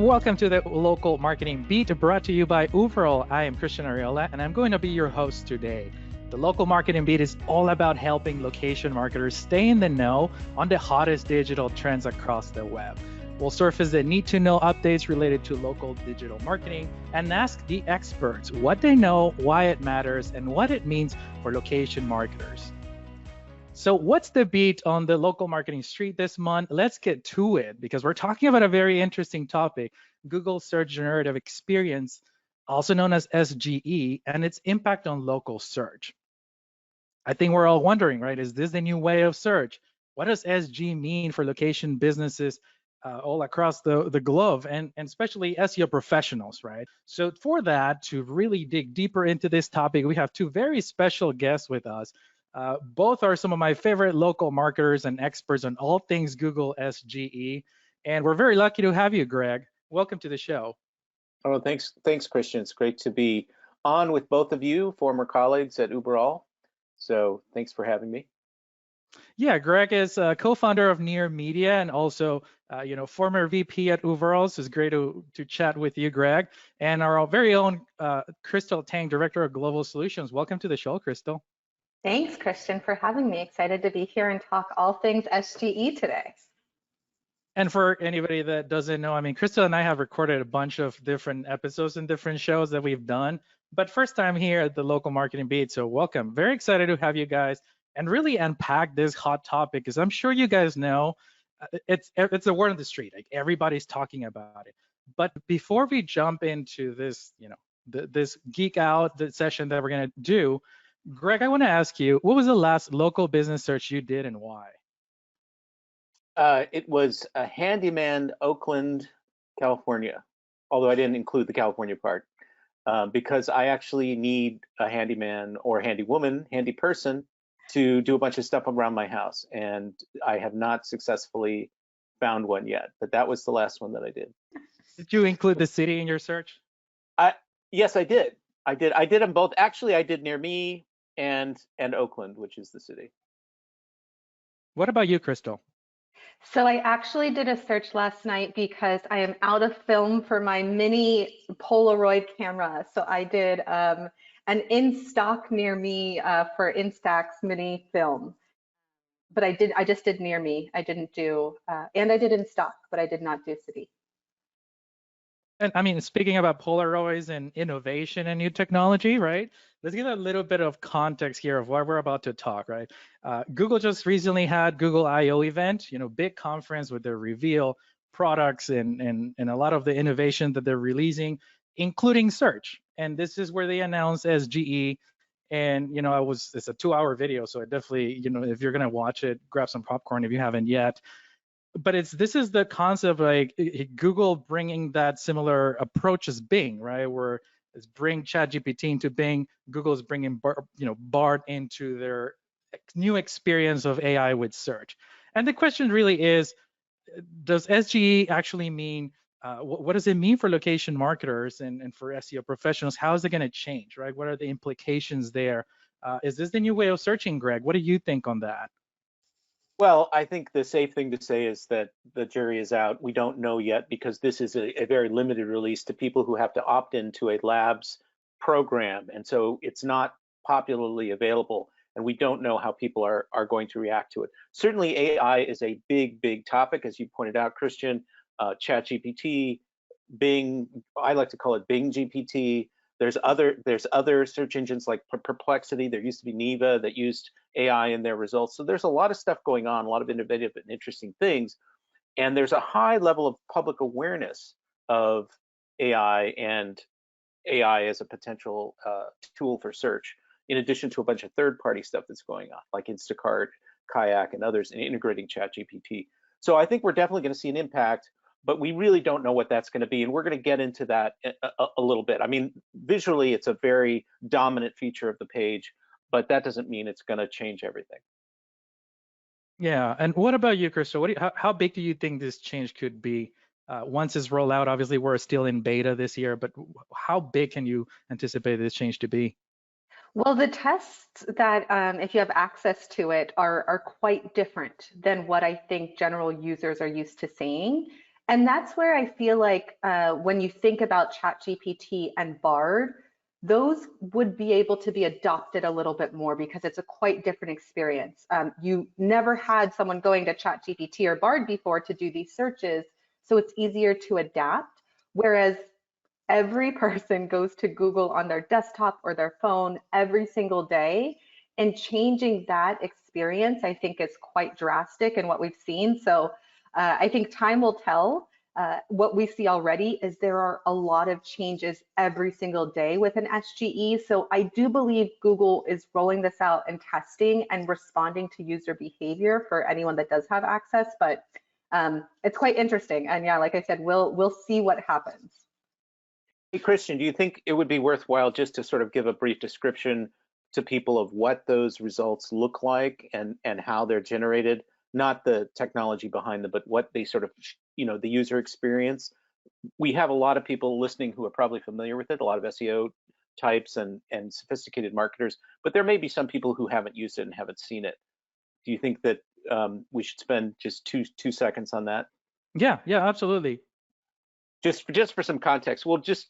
Welcome to the Local Marketing Beat, brought to you by Overall. I am Christian Ariola, and I'm going to be your host today. The Local Marketing Beat is all about helping location marketers stay in the know on the hottest digital trends across the web. We'll surface the need-to-know updates related to local digital marketing and ask the experts what they know, why it matters, and what it means for location marketers. So what's the beat on the local marketing street this month? Let's get to it because we're talking about a very interesting topic, Google Search Generative Experience, also known as SGE, and its impact on local search. I think we're all wondering, right? Is this the new way of search? What does SG mean for location businesses all across the globe and especially SEO professionals, right? So for that, to really dig deeper into this topic, we have two very special guests with us. Both are some of my favorite local marketers and experts on all things Google SGE. And we're very lucky to have you, Greg. Welcome to the show. Oh, thanks, Christian. It's great to be on with both of you, former colleagues at Uberall. So thanks for having me. Yeah, Greg is a co-founder of Near Media and also, former VP at Uberall. So it's great to chat with you, Greg. And our very own Crystal Tang, Director of Global Solutions. Welcome to the show, Crystal. Thanks, Christian, for having me. Excited to be here and talk all things SGE today. And for anybody that doesn't know, I mean, Crystal and I have recorded a bunch of different episodes and different shows that we've done, but first time here at the Local Marketing Beat, so welcome. Very excited to have you guys and really unpack this hot topic, because I'm sure you guys know it's a word on the street, like everybody's talking about it. But before we jump into this, this geek out session that we're gonna do, Greg, I want to ask you, what was the last local business search you did and why? It was a handyman, Oakland, California, although I didn't include the California part, because I actually need a handyman or handy woman, handy person to do a bunch of stuff around my house. And I have not successfully found one yet, but that was the last one that I did. Did you include the city in your search? Yes, I did. I did them both. Actually, I did near me and Oakland, which is the city. What about you, Crystal? So I actually did a search last night because I am out of film for my mini Polaroid camera. So I did an in stock near me for Instax mini film. But I just did near me. I didn't do, and I did in stock, but I did not do city. And I mean, speaking about Polaroids and innovation and new technology, right? Let's give a little bit of context here of what we're about to talk, right? Google just recently had Google I/O event, big conference with their reveal products and a lot of the innovation that they're releasing, including search. And this is where they announced SGE. And it's a 2-hour video, so it definitely, if you're gonna watch it, grab some popcorn if you haven't yet. But this is the concept, like Google bringing that similar approach as Bing, right? Where it's bring ChatGPT into Bing, Google's bringing Bard into their new experience of AI with search. And the question really is, does SGE actually mean, what does it mean for location marketers and for SEO professionals? How is it going to change, right? What are the implications there? Is this the new way of searching, Greg? What do you think on that? Well, I think the safe thing to say is that the jury is out. We don't know yet because this is a very limited release to people who have to opt into a labs program. And so it's not popularly available, and we don't know how people are going to react to it. Certainly AI is a big, big topic, as you pointed out, Christian. ChatGPT, Bing, I like to call it Bing GPT. There's other search engines like Perplexity. There used to be Neva that used AI in their results. So there's a lot of stuff going on, a lot of innovative and interesting things. And there's a high level of public awareness of AI and AI as a potential tool for search, in addition to a bunch of third-party stuff that's going on, like Instacart, Kayak, and others, and integrating ChatGPT. So I think we're definitely going to see an impact, but we really don't know what that's going to be, and we're going to get into that a little bit. I mean, visually, it's a very dominant feature of the page, but that doesn't mean it's going to change everything. Yeah, and what about you, Crystal? How big do you think this change could be once it's rolled out? Obviously, we're still in beta this year, but how big can you anticipate this change to be? Well, the tests that, if you have access to it, are quite different than what I think general users are used to seeing. And that's where I feel like when you think about ChatGPT and Bard, those would be able to be adopted a little bit more because it's a quite different experience. You never had someone going to ChatGPT or Bard before to do these searches, so it's easier to adapt. Whereas every person goes to Google on their desktop or their phone every single day, and changing that experience, I think, is quite drastic in what we've seen. So I think time will tell. What we see already is there are a lot of changes every single day with an SGE. So I do believe Google is rolling this out and testing and responding to user behavior for anyone that does have access. But it's quite interesting. And yeah, like I said, we'll see what happens. Hey, Christian, do you think it would be worthwhile just to sort of give a brief description to people of what those results look like and how they're generated? Not the technology behind them, but what they sort of, the user experience. We have a lot of people listening who are probably familiar with it, a lot of SEO types and sophisticated marketers, but there may be some people who haven't used it and haven't seen it. Do you think that we should spend just two seconds on that? Yeah, absolutely. Just for some context, well, just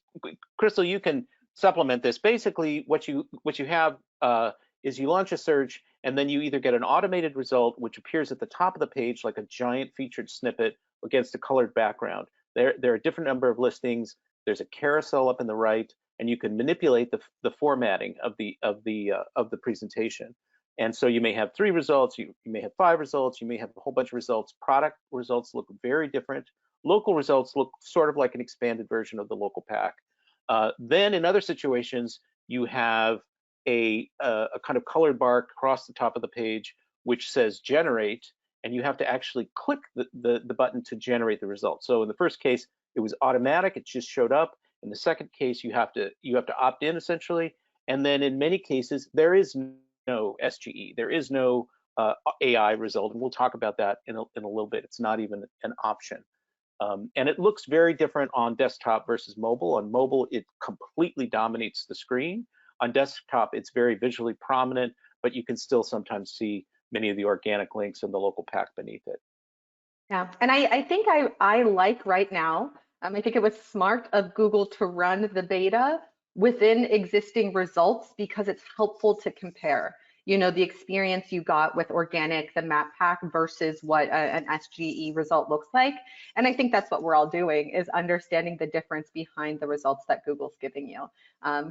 Crystal, you can supplement this. Basically, what you have is you launch a search, and then you either get an automated result, which appears at the top of the page like a giant featured snippet against a colored background. There are a different number of listings. There's a carousel up in the right, and you can manipulate the formatting of the presentation. And so you may have 3 results, you may have 5 results, you may have a whole bunch of results. Product results look very different. Local results look sort of like an expanded version of the local pack. Then in other situations, you have a kind of colored bar across the top of the page which says generate, and you have to actually click the button to generate the result. So in the first case, it was automatic, it just showed up. In the second case, you have to opt in essentially. And then in many cases, there is no SGE, there is no AI result, and we'll talk about that in a little bit. It's not even an option. And it looks very different on desktop versus mobile. On mobile, it completely dominates the screen. On desktop, it's very visually prominent, but you can still sometimes see many of the organic links in the local pack beneath it. Yeah, and I think I like right now, I think it was smart of Google to run the beta within existing results because it's helpful to compare. The experience you got with organic, the map pack versus what an SGE result looks like. And I think that's what we're all doing, is understanding the difference behind the results that Google's giving you.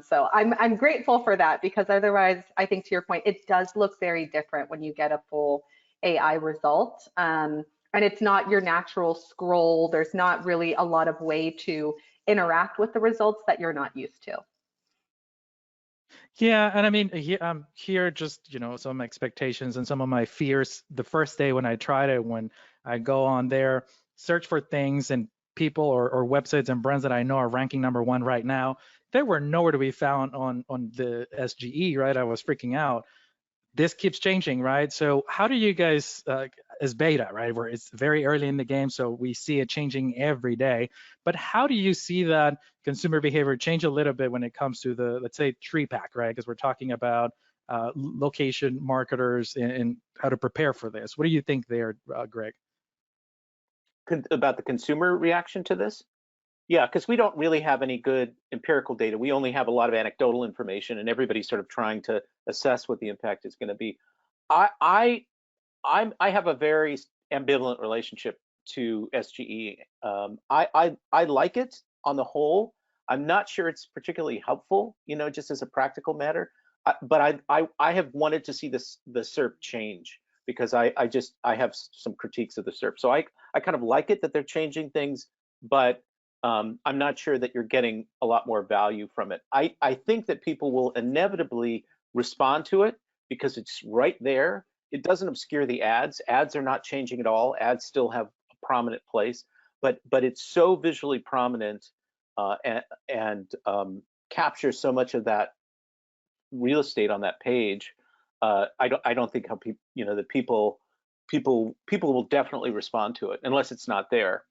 So I'm grateful for that, because otherwise, I think to your point, it does look very different when you get a full AI result. And it's not your natural scroll. There's not really a lot of way to interact with the results that you're not used to. Yeah, and I mean, here just, some expectations and some of my fears the first day when I tried it, when I go on there, search for things and people or websites and brands that I know are ranking #1 right now, they were nowhere to be found on the SGE, right? I was freaking out. This keeps changing, right? So how do you guys, as beta, right, where it's very early in the game, so we see it changing every day, but how do you see that consumer behavior change a little bit when it comes to the, let's say, tree pack, right? Because we're talking about location marketers and how to prepare for this. What do you think there, Greg? About the consumer reaction to this? Yeah, because we don't really have any good empirical data. We only have a lot of anecdotal information, and everybody's sort of trying to assess what the impact is going to be. I have a very ambivalent relationship to SGE. I like it on the whole. I'm not sure it's particularly helpful, just as a practical matter. But I have wanted to see the SERP change, because I have some critiques of the SERP. So I kind of like it that they're changing things, but I'm not sure that you're getting a lot more value from it. I think that people will inevitably respond to it because it's right there. It doesn't obscure the ads. Ads are not changing at all. Ads still have a prominent place, but it's so visually prominent and captures so much of that real estate on that page. I don't think how people will definitely respond to it unless it's not there.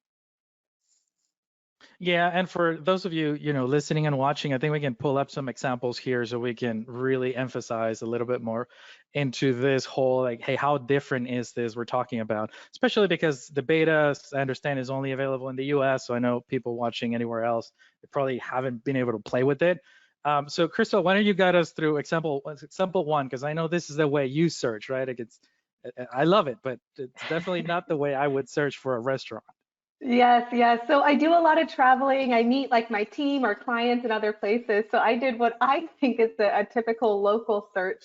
Yeah, and for those of you, listening and watching, I think we can pull up some examples here so we can really emphasize a little bit more into this whole like, hey, how different is this we're talking about? Especially because the beta, as I understand, is only available in the US. So I know people watching anywhere else, they probably haven't been able to play with it. So Crystal, why don't you guide us through example one? Because I know this is the way you search, right? Like I love it, but it's definitely not the way I would search for a restaurant. Yes, yes. So I do a lot of traveling. I meet like my team or clients in other places. So I did what I think is a typical local search.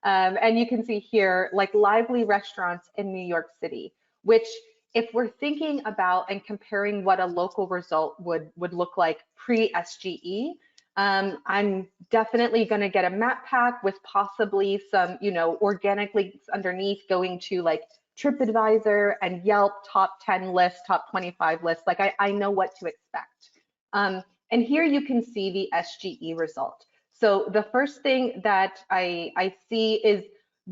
And you can see here like lively restaurants in New York City, which if we're thinking about and comparing what a local result would look like pre-SGE, I'm definitely going to get a map pack with possibly some, organic links underneath going to like TripAdvisor and Yelp top 10 lists, top 25 lists. Like I know what to expect. And here you can see the SGE result. So the first thing that I see is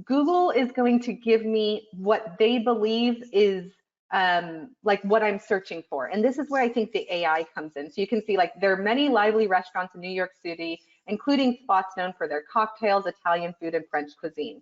Google is going to give me what they believe is like what I'm searching for. And this is where I think the AI comes in. So you can see like there are many lively restaurants in New York City, including spots known for their cocktails, Italian food, and French cuisine.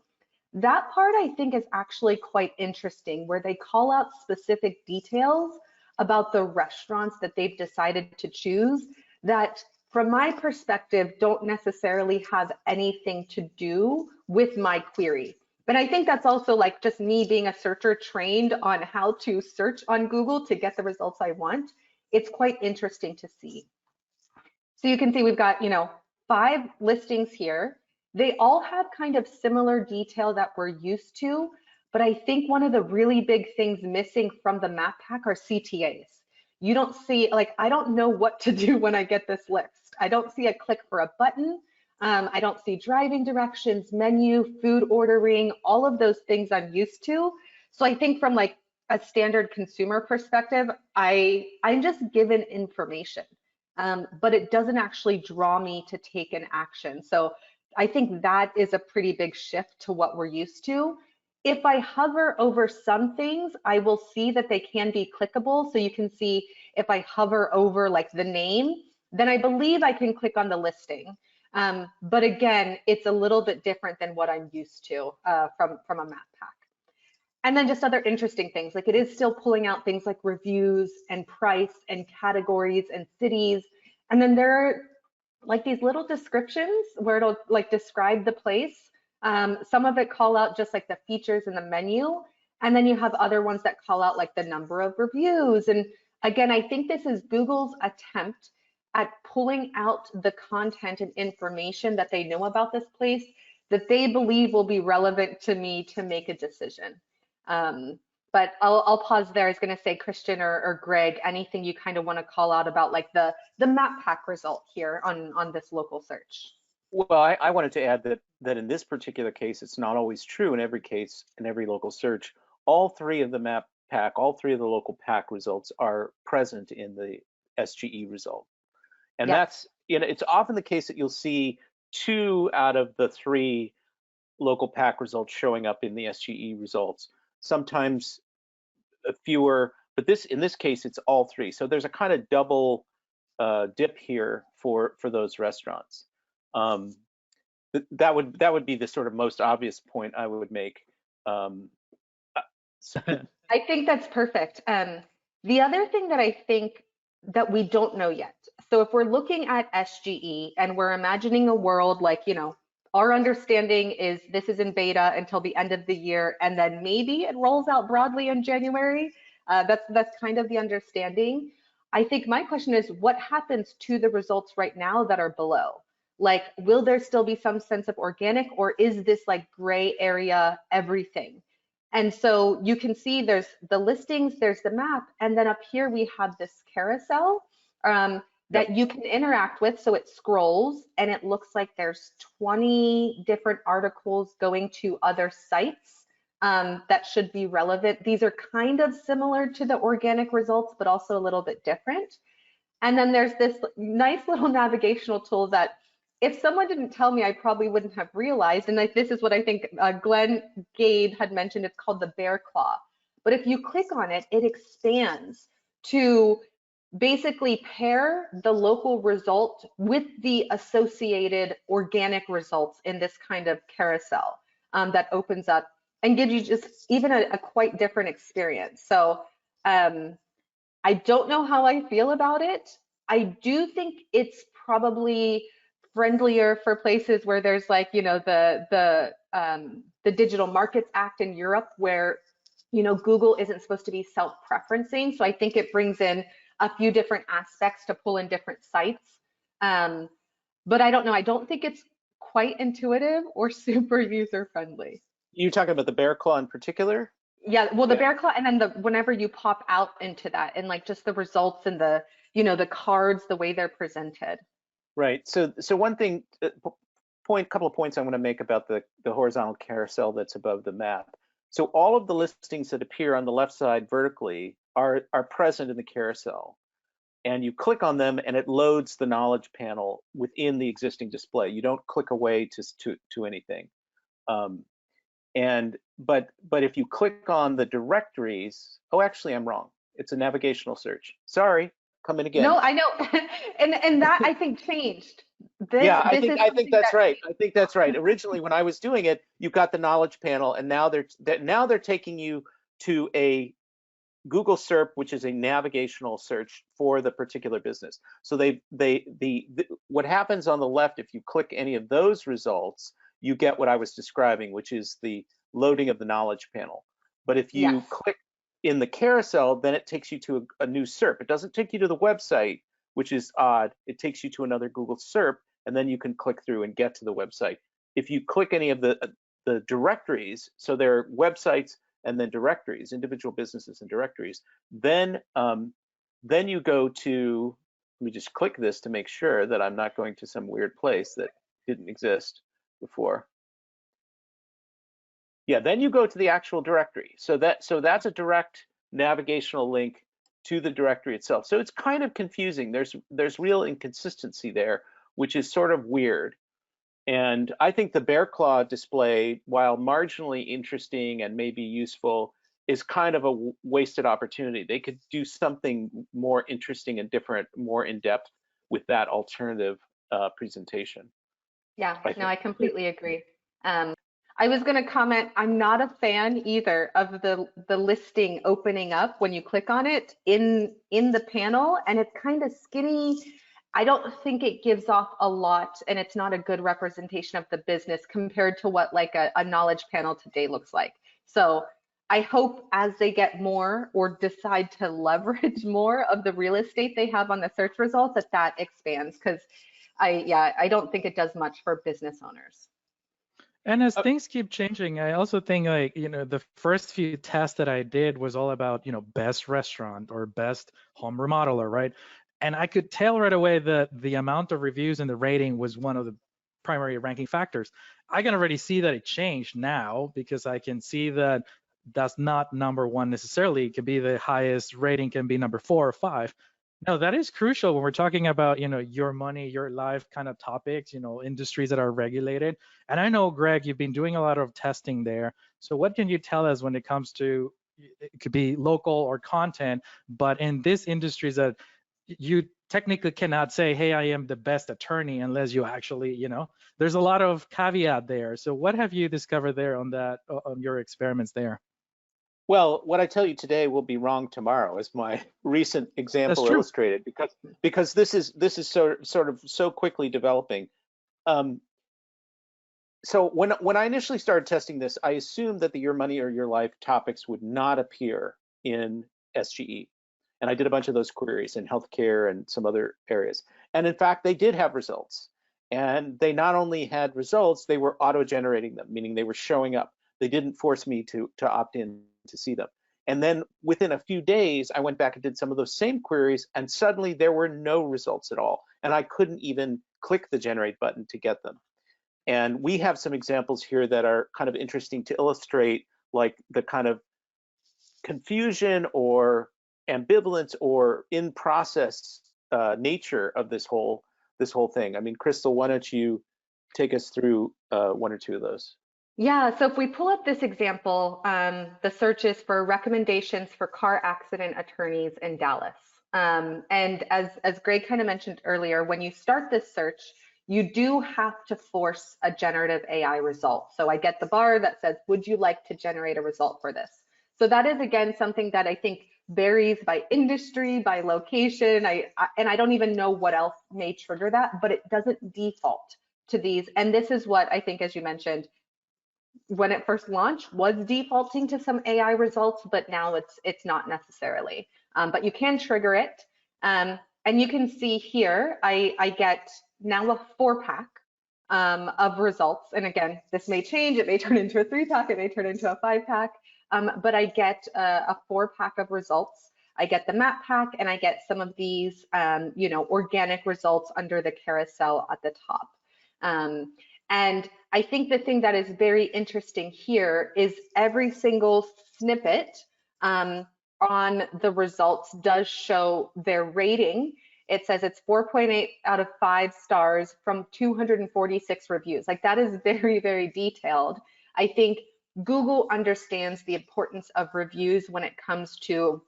That part I think is actually quite interesting, where they call out specific details about the restaurants that they've decided to choose that, from my perspective, don't necessarily have anything to do with my query. But I think that's also like just me being a searcher trained on how to search on Google to get the results I want. It's quite interesting to see. So you can see we've got, 5 listings here. They all have kind of similar detail that we're used to, but I think one of the really big things missing from the map pack are CTAs. You don't see, like, I don't know what to do when I get this list. I don't see a click for a button. I don't see driving directions, menu, food ordering, all of those things I'm used to. So I think from like a standard consumer perspective, I'm just given information. But it doesn't actually draw me to take an action. So I think that is a pretty big shift to what we're used to. If I hover over some things, I will see that they can be clickable. So you can see if I hover over like the name, then I believe I can click on the listing. But again, it's a little bit different than what I'm used to from a map pack. And then just other interesting things, like it is still pulling out things like reviews and price and categories and cities. And then there are like these little descriptions where it'll like describe the place. Some of it call out just like the features in the menu. And then you have other ones that call out like the number of reviews. And again, I think this is Google's attempt at pulling out the content and information that they know about this place that they believe will be relevant to me to make a decision. But I'll pause there. I was going to say, Christian or Greg, anything you kind of want to call out about like the map pack result here on this local search? Well, I wanted to add that in this particular case, it's not always true in every case, in every local search. All 3 of the map pack, all 3 of the local pack results are present in the SGE result. And that's, it's often the case that you'll see 2 out of the 3 local pack results showing up in the SGE results. Sometimes fewer, but in this case, it's all 3. So there's a kind of double dip here for those restaurants. That would be the sort of most obvious point I would make. I think that's perfect. The other thing that I think that we don't know yet. So if we're looking at SGE and we're imagining a world like, our understanding is this is in beta until the end of the year, and then maybe it rolls out broadly in January. That's kind of the understanding. I think my question is, what happens to the results right now that are below? Like, will there still be some sense of organic, or is this like gray area everything? And so you can see there's the listings, there's the map, and then up here we have this carousel that you can interact with. So it scrolls and it looks like there's 20 different articles going to other sites that should be relevant. These are kind of similar to the organic results, but also a little bit different. And then there's this nice little navigational tool that if someone didn't tell me, I probably wouldn't have realized. And like, this is what I think Glenn Gade had mentioned. It's called the bear claw. But if you click on it, it expands to basically pair the local result with the associated organic results in this kind of carousel that opens up and gives you just even a quite different experience. So I don't know how I feel about it. I do think it's probably friendlier for places where there's like, you know, the Digital Markets Act in Europe, where, you know, Google isn't supposed to be self-preferencing. So I think it brings in a few different aspects to pull in different sites. But I don't know. I don't think it's quite intuitive or super user friendly. You talking about the bear claw in particular? Yeah, well, the Yeah. bear claw, and then the whenever you pop out into that, and like just the results and the, you know, the cards, the way they're presented. Right. So one thing, couple of points I want to make about the horizontal carousel that's above the map. So all of the listings that appear on the left side vertically are present in the carousel, and you click on them and it loads the knowledge panel within the existing display. You don't click away to anything. But if you click on the directories, oh, actually I'm wrong. It's a navigational search. Sorry, come in again. No, I know, and that I think changed. Yeah, I This think is I something think that's that right. I think that's right. Originally, when I was doing it, you got the knowledge panel, and now they're taking you to a Google SERP, which is a navigational search for the particular business. So what happens on the left, if you click any of those results, you get what I was describing, which is the loading of the knowledge panel. But if you yes. click in the carousel, then it takes you to a new SERP. It doesn't take you to the website, which is odd. It takes you to another Google SERP, and then you can click through and get to the website. If you click any of the directories, so there are websites and then directories, individual businesses and directories, then you go to, let me just click this to make sure that I'm not going to some weird place that didn't exist before. Yeah, then you go to the actual directory. So that's a direct navigational link to the directory itself. So it's kind of confusing. There's real inconsistency there, which is sort of weird. And I think the bear claw display, while marginally interesting and maybe useful, is kind of a wasted opportunity. They could do something more interesting and different, more in depth with that alternative presentation. Yeah, no, I completely agree. I was going to comment, I'm not a fan either of the listing opening up when you click on it in the panel, and it's kind of skinny. I don't think it gives off a lot, and it's not a good representation of the business compared to what like a knowledge panel today looks like. So I hope as they get more or decide to leverage more of the real estate they have on the search results, that expands, because I don't think it does much for business owners. And as things keep changing, I also think, like, you know, the first few tests that I did was all about, you know, best restaurant or best home remodeler, right? And I could tell right away that the amount of reviews and the rating was one of the primary ranking factors. I can already see that it changed now, because I can see that that's not number one necessarily. It could be the highest rating, can be number 4 or 5. No, that is crucial when we're talking about, you know, your money, your life kind of topics, you know, industries that are regulated. And I know, Greg, you've been doing a lot of testing there. So what can you tell us when it comes to, it could be local or content, but in this industries that you technically cannot say, hey, I am the best attorney, unless you actually, you know, there's a lot of caveat there. So what have you discovered there on that, on your experiments there? Well, what I tell you today will be wrong tomorrow, as my recent That's example true. illustrated, because this is sort of so quickly developing. So when I initially started testing this, I assumed that the your money or your life topics would not appear in SGE. And I did a bunch of those queries in healthcare and some other areas. And in fact, they did have results. And they not only had results, they were auto-generating them, meaning they were showing up. They didn't force me to opt in to see them. And then within a few days, I went back and did some of those same queries, and suddenly there were no results at all. And I couldn't even click the generate button to get them. And we have some examples here that are kind of interesting to illustrate, like the kind of confusion or ambivalence or in process nature of this whole thing. I mean, Crystal, why don't you take us through one or two of those? Yeah, so if we pull up this example, the search is for recommendations for car accident attorneys in Dallas. And as Greg kind of mentioned earlier, when you start this search, you do have to force a generative AI result. So I get the bar that says, would you like to generate a result for this? So that is, again, something that I think varies by industry, by location. And I don't even know what else may trigger that, but it doesn't default to these. And this is what I think, as you mentioned, when it first launched, was defaulting to some AI results, but now it's not necessarily. But you can trigger it. And you can see here, I get now a 4-pack of results. And again, this may change. It may turn into a 3-pack. It may turn into a 5-pack. But I get a 4-pack of results. I get the map pack, and I get some of these, organic results under the carousel at the top. And I think the thing that is very interesting here is every single snippet on the results does show their rating. It says it's 4.8 out of 5 stars from 246 reviews. Like, that is very, very detailed. I think Google understands the importance of reviews when it comes to,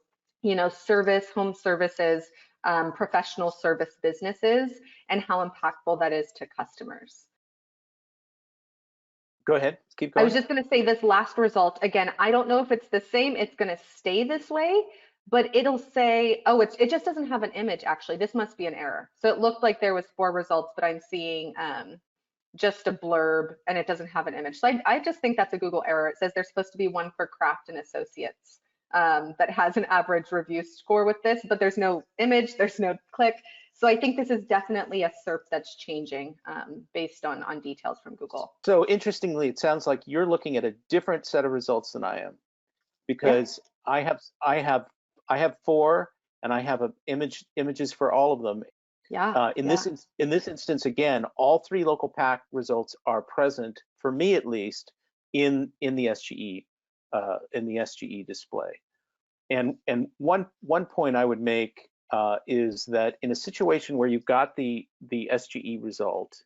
service, home services, professional service businesses, and how impactful that is to customers. Go ahead, keep I going. was just going to say this last result, again, I don't know if it's the same, it's going to stay this way, but it'll say, oh, it just doesn't have an image, actually. This must be an error. So it looked like there was 4 results, but I'm seeing just a blurb, and it doesn't have an image. So I just think that's a Google error. It says there's supposed to be one for Craft and Associates that has an average review score with this, but there's no image, there's no click. So I think this is definitely a SERP that's changing based on details from Google. So interestingly, it sounds like you're looking at a different set of results than I am, because yeah. I have 4, and I have images for all of them. Yeah. In this instance, again, all 3 local pack results are present, for me at least, in the SGE display. And one point I would make is that in a situation where you've got the SGE result,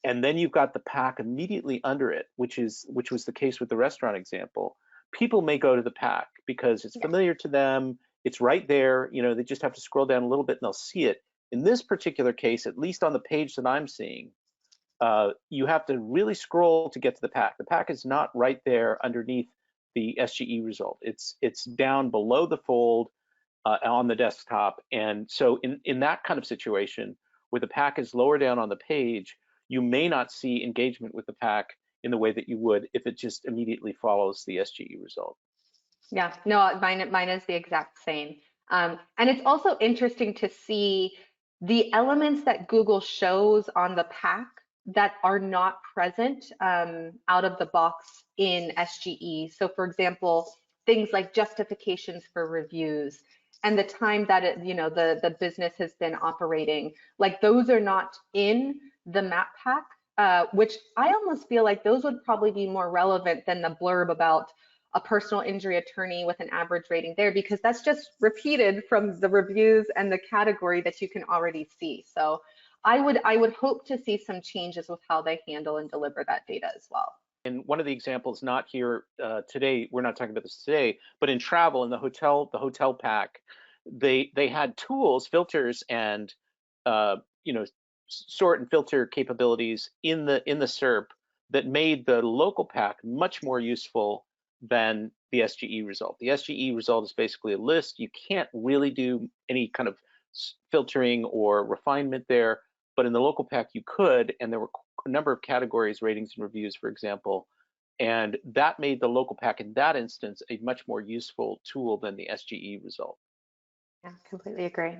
and then you've got the pack immediately under it, which was the case with the restaurant example, people may go to the pack because it's familiar to them. It's right there. They just have to scroll down a little bit and they'll see it. In this particular case, at least on the page that I'm seeing, you have to really scroll to get to the pack. The pack is not right there underneath the SGE result. It's down below the fold on the desktop. And so in that kind of situation, where the pack is lower down on the page, you may not see engagement with the pack in the way that you would if it just immediately follows the SGE result. Yeah, no, mine is the exact same. And it's also interesting to see the elements that Google shows on the pack that are not present out of the box in SGE. So for example, things like justifications for reviews and the time that the business has been operating, like those are not in the map pack, which I almost feel like those would probably be more relevant than the blurb about a personal injury attorney with an average rating there, because that's just repeated from the reviews and the category that you can already see. So I would hope to see some changes with how they handle and deliver that data as well. And one of the examples, not here today, we're not talking about this today, but in travel, in the hotel pack, they had tools, filters, and sort and filter capabilities in the SERP that made the local pack much more useful than the SGE result. The SGE result is basically a list. You can't really do any kind of filtering or refinement there, but in the local pack you could, and there were a number of categories, ratings and reviews, for example, and that made the local pack in that instance a much more useful tool than the SGE result. Yeah, completely agree.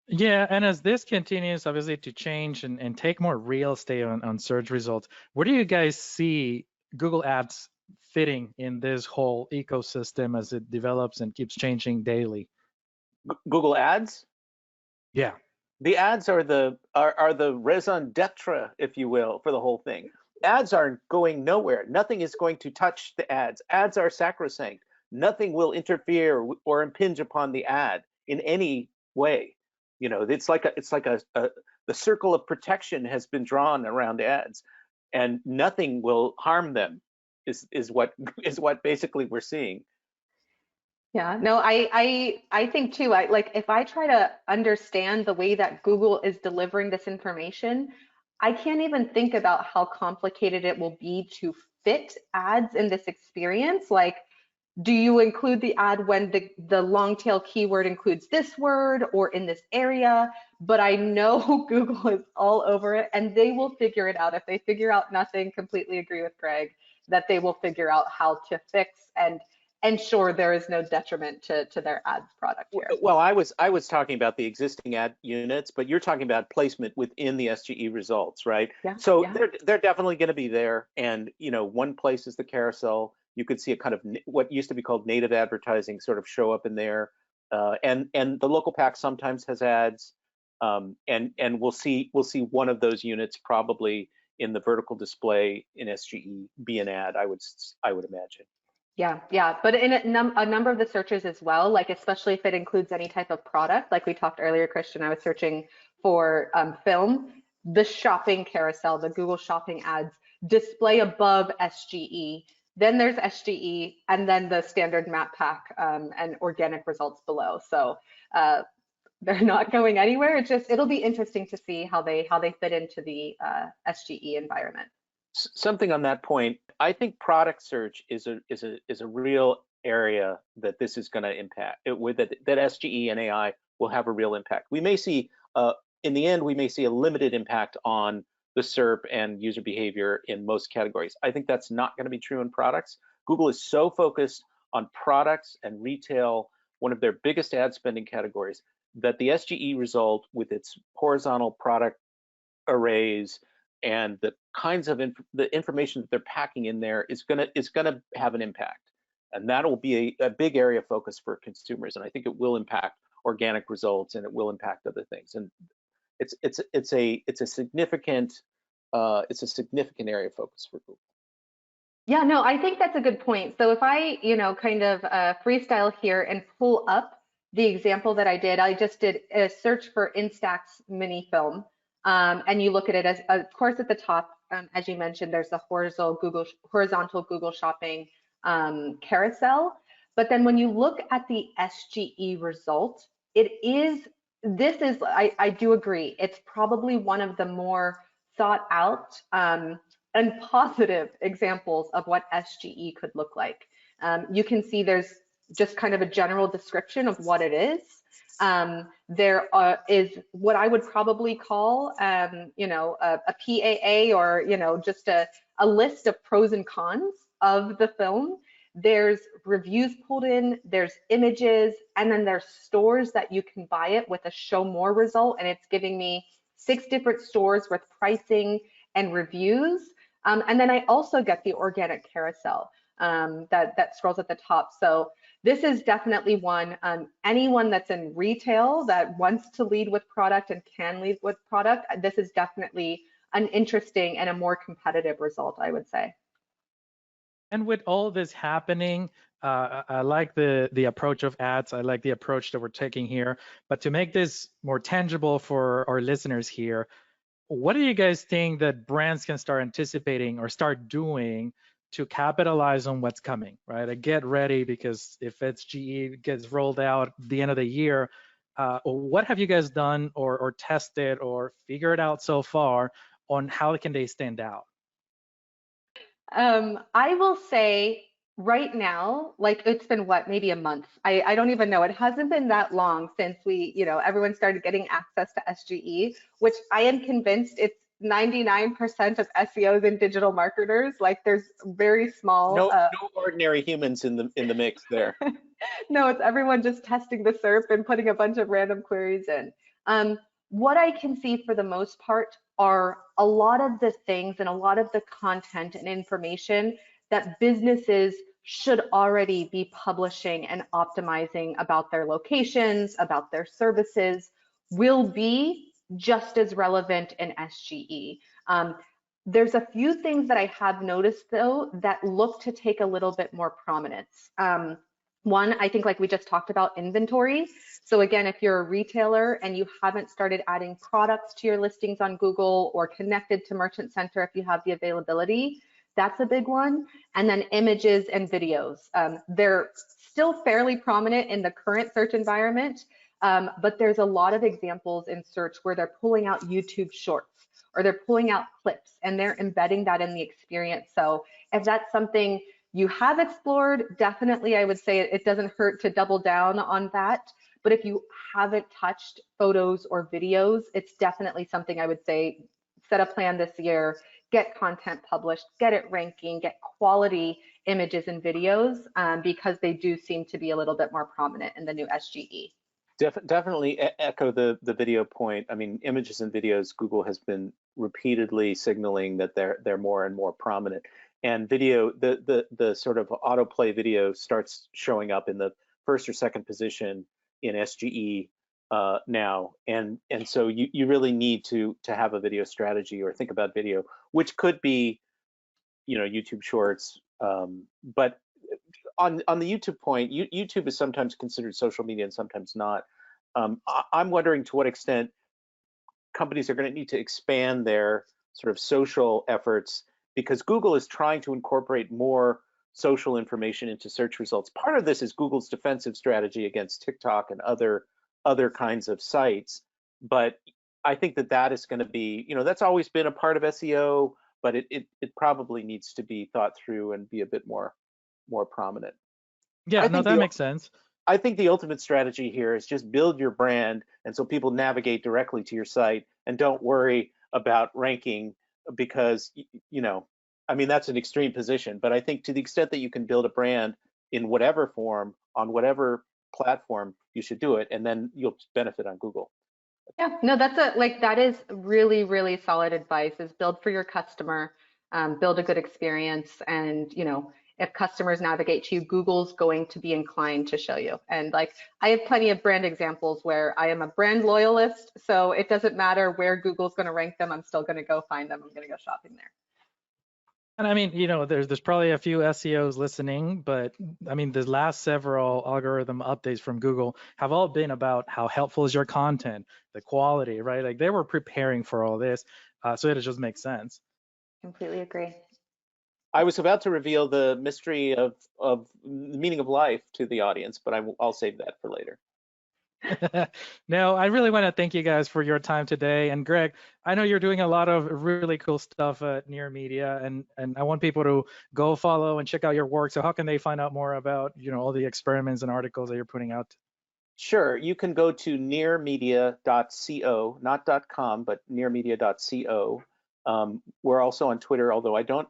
Yeah, and as this continues obviously to change and take more real estate on search results, where do you guys see Google Ads fitting in this whole ecosystem as it develops and keeps changing daily? Google Ads? Yeah. The ads are the raison d'etre, if you will, for the whole thing. Ads are going nowhere. Nothing is going to touch the ads. Ads are sacrosanct. Nothing will interfere or impinge upon the ad in any way. It's like the circle of protection has been drawn around ads, and nothing will harm them. Is what basically we're seeing. Yeah, no, I think too, I like if I try to understand the way that Google is delivering this information, I can't even think about how complicated it will be to fit ads in this experience. Like, do you include the ad when the long tail keyword includes this word or in this area? But I know Google is all over it and they will figure it out. If they figure out nothing, completely agree with Greg, that they will figure out how to fix and ensure there is no detriment to their ads product here. Well, I was talking about the existing ad units, but you're talking about placement within the SGE results, right? Yeah, So yeah. they're definitely going to be there. And one place is the carousel. You could see a kind of what used to be called native advertising sort of show up in there, and the local pack sometimes has ads, and we'll see one of those units probably in the vertical display in SGE be an ad. I would imagine. Yeah, yeah, but in a number of the searches as well, like especially if it includes any type of product, like we talked earlier, Christian, I was searching for film, the shopping carousel, the Google shopping ads display above SGE. Then there's SGE, and then the standard map pack and organic results below. So they're not going anywhere. It'll be interesting to see how they fit into the SGE environment. Something on that point, I think product search is a real area that this is going to impact. That SGE and AI will have a real impact. We may see, in the end, we may see a limited impact on the SERP and user behavior in most categories. I think that's not going to be true in products. Google is so focused on products and retail, one of their biggest ad spending categories, that the SGE result with its horizontal product arrays and the kinds of the information that they're packing in there is gonna have an impact, and that will be a big area of focus for consumers. And I think it will impact organic results, and it will impact other things. And it's a significant area of focus for Google. Yeah, no, I think that's a good point. So if I, kind of freestyle here and pull up the example that I did, I just did a search for Instax mini film. And you look at it as, of course, at the top, as you mentioned, there's the horizontal Google Shopping carousel. But then when you look at the SGE result, I do agree, it's probably one of the more thought out and positive examples of what SGE could look like. You can see there's just kind of a general description of what it is. There is what I would probably call, a PAA, or, just a list of pros and cons of the film. There's reviews pulled in, there's images, and then there's stores that you can buy it with a show more result. And it's giving me 6 different stores with pricing and reviews. And then I also get the organic carousel that scrolls at the top. So this is definitely one, anyone that's in retail that wants to lead with product and can lead with product, this is definitely an interesting and a more competitive result, I would say. And with all this happening, I like the approach of ads. I like the approach that we're taking here. But to make this more tangible for our listeners here, what do you guys think that brands can start anticipating or start doing to capitalize on what's coming, right? Like get ready, because if SGE gets rolled out at the end of the year, what have you guys done or tested or figured out so far on how can they stand out? I will say right now, like it's been what, maybe a month. I don't even know. It hasn't been that long since everyone started getting access to SGE, which I am convinced it's 99% of SEOs and digital marketers. Like there's very small. No ordinary humans in the mix there. No, it's everyone just testing the SERP and putting a bunch of random queries in. What I can see for the most part are a lot of the things and a lot of the content and information that businesses should already be publishing and optimizing about their locations, about their services, will be just as relevant in SGE. There's a few things that I have noticed though that look to take a little bit more prominence. One, I think like we just talked about, inventory. So again, if you're a retailer and you haven't started adding products to your listings on Google or connected to Merchant Center if you have the availability, that's a big one. And then images and videos. They're still fairly prominent in the current search environment, but there's a lot of examples in search where they're pulling out YouTube shorts or they're pulling out clips and they're embedding that in the experience. So if that's something you have explored, definitely I would say it doesn't hurt to double down on that. But if you haven't touched photos or videos, it's definitely something I would say set a plan this year, get content published, get it ranking, get quality images and videos, because they do seem to be a little bit more prominent in the new SGE. Definitely echo the video point. I mean, images and videos, Google has been repeatedly signaling that they're more and more prominent. And video, the sort of autoplay video starts showing up in the first or second position in SGE now, and so you really need to have a video strategy or think about video, which could be, YouTube Shorts, but on the YouTube point, YouTube is sometimes considered social media and sometimes not. I'm wondering to what extent companies are going to need to expand their sort of social efforts, because Google is trying to incorporate more social information into search results. Part of this is Google's defensive strategy against TikTok and other kinds of sites, but I think that is going to be, that's always been a part of SEO, but it probably needs to be thought through and be a bit more prominent. Yeah, no, that makes sense. I think the ultimate strategy here is just build your brand, and so people navigate directly to your site and don't worry about ranking, because I mean, that's an extreme position, but I think to the extent that you can build a brand in whatever form on whatever platform, you should do it, and then you'll benefit on Google. Yeah, no, that is really, really solid advice, is build for your customer, build a good experience, and if customers navigate to you, Google's going to be inclined to show you. And I have plenty of brand examples where I am a brand loyalist, so it doesn't matter where Google's going to rank them, I'm still going to go find them, I'm going to go shopping there. And I mean, there's probably a few SEOs listening, but I mean, the last several algorithm updates from Google have all been about how helpful is your content, the quality, right? Like, they were preparing for all this, so it just makes sense. Completely agree. I was about to reveal the mystery of the meaning of life to the audience, but I'll save that for later. No, I really want to thank you guys for your time today. And Greg, I know you're doing a lot of really cool stuff at Near Media, and I want people to go follow and check out your work. So how can they find out more about all the experiments and articles that you're putting out? Sure, you can go to nearmedia.co, not .com, but nearmedia.co. We're also on Twitter, although I don't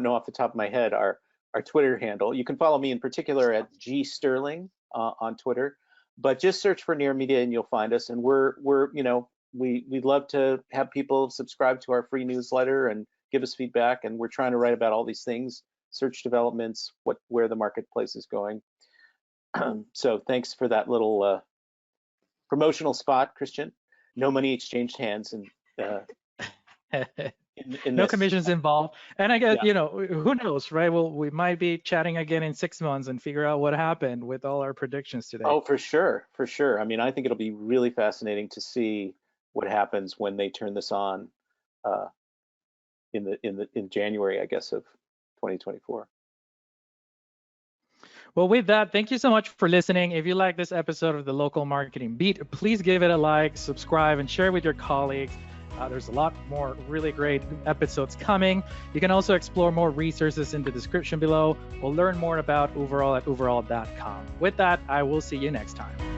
know off the top of my head our Twitter handle. You can follow me in particular at G Sterling on Twitter, but just search for Near Media and you'll find us. And we'd love to have people subscribe to our free newsletter and give us feedback. And we're trying to write about all these things, search developments, where the marketplace is going. So thanks for that little promotional spot, Christian. No money exchanged hands, and no commissions involved. And I guess, who knows, right? Well, we might be chatting again in 6 months and figure out what happened with all our predictions today. Oh, for sure. I mean, I think it'll be really fascinating to see what happens when they turn this on in January, I guess, of 2024. Well, with that, thank you so much for listening. If you like this episode of the Local Marketing Beat, please give it a like, subscribe, and share with your colleagues. There's a lot more really great episodes coming. You can also explore more resources in the description below. We'll learn more about Overall at overall.com. With that, I will see you next time.